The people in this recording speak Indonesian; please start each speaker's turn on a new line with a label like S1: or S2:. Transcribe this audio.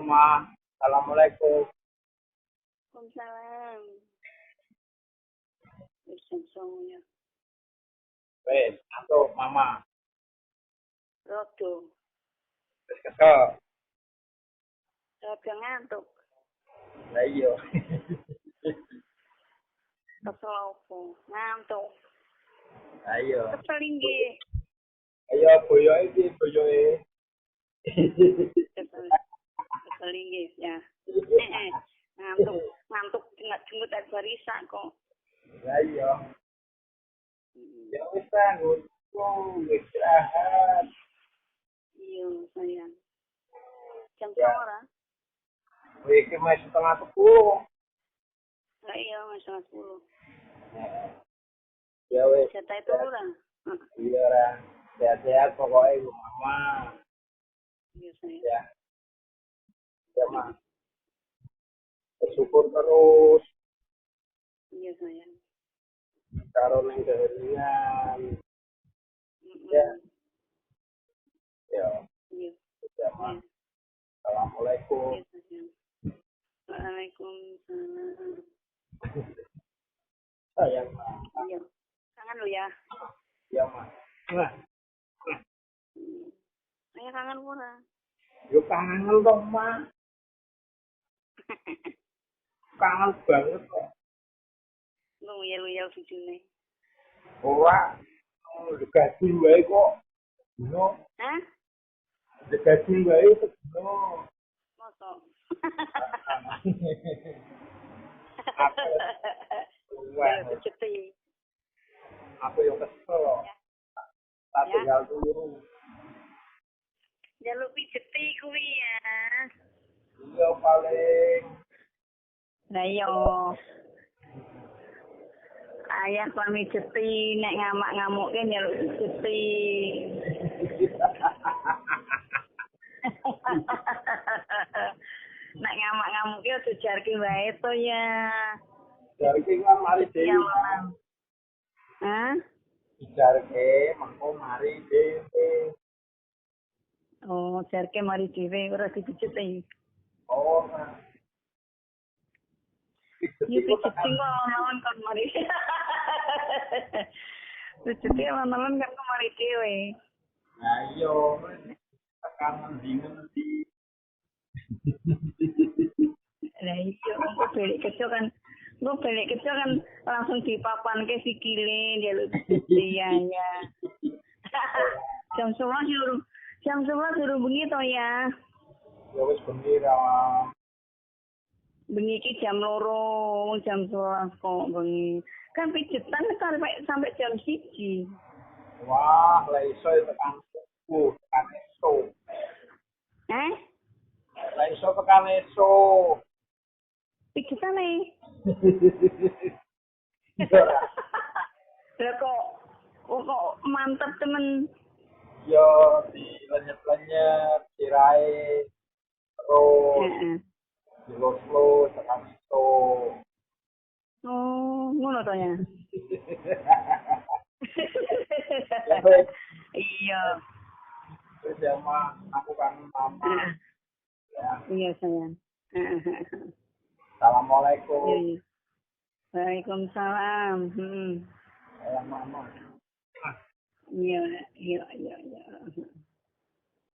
S1: Ma. Assalamualaikum.
S2: Waalaikumsalam. Semuanya.
S1: Wes, antuk Mama.
S2: Rodo.
S1: Wes kesel.
S2: Rodo ngantuk.
S1: Lah iya.
S2: Kesel apa? Ngantuk.
S1: Lah iya.
S2: Kesel inggih.
S1: Ayo boyo iki, boyoe.
S2: Kesel inggih ya. Ngantuk nggak jemput dari barisan kok.
S1: Lah iya. Ya wis tanggung. Istirahat.
S2: Iya, sayang. Jam
S1: Ya.
S2: ora?
S1: Iki masih setengah 10.
S2: Lah iya, masih 10.
S1: Ya wis.
S2: Jatah itu ora?
S1: Iya ra. Sehat-sehat pokoknya Ibu Mama.
S2: Iya, sayang.
S1: Ya. Ya, Ma. Bersyukur terus
S2: Iya, sayang.
S1: karo ning keheningan. Ya. Ya.
S2: Iya.
S1: Ya, Ma. Assalamualaikum.
S2: Iya, sayang. Waalaikumsalam.
S1: Sayang, Ma.
S2: Iya. Kangen lu ya.
S1: Ya, Ma. Nah,
S2: Saya kangen ora?
S1: yo kangen dong, Ma. Kangen banget kok.
S2: Luyel-luyel bujune.
S1: Ora gaji wae kok. No,
S2: Hah?
S1: gaji wae no.
S2: Mosok.
S1: Wah,
S2: Ya pijeti.
S1: aku yo kesel. Tapi
S2: Ya.
S1: tinggal turu.
S2: Jaluk pijeti kuwi ya.
S1: Iya paling.
S2: Lah iya. Ayah kon mijeti nek ngamak-ngamuke jaluk pijeti. Nek ngamak-ngamuke aja jarke wae to ya.
S1: Jarke kan mari
S2: Ya
S1: dhewe.
S2: malam. Hah?
S1: Jarke mengko mari dhewe.
S2: Oh, jarke mari dhewe ora dipijeti.
S1: Oh,
S2: Iya pijeti kok lawan kon mari. Pijeti lawan kan mari dhewe.
S1: nah iya, tekan ngendi.
S2: Lah iya, engko belik kecil kan langsung dipapanke sikile njaluk pijeti ya. Jam 11 suruh bengi to ya.
S1: Ya wis bengi ra.
S2: Bengi iki jam 2, jam 11 kok bengi. Kan pijetan sampai jam 1.
S1: Wah, lah iso tekan subuh, tekan esuk. Lah iso tekan esuk.
S2: Pijetan nih. Lah kok mantep temen.
S1: Yo dilenyet-lenyet, dirae terus
S2: Heeh.
S1: dilus-lus tekan esuk.
S2: Oh, ngono to ya. Iya.
S1: Terus ya Ma, aku kangen Mama. Ya.
S2: Iya sayang.
S1: Assalamualaikum.
S2: Iya. Waalaikumsalam.
S1: Sayang Mama.
S2: Iya.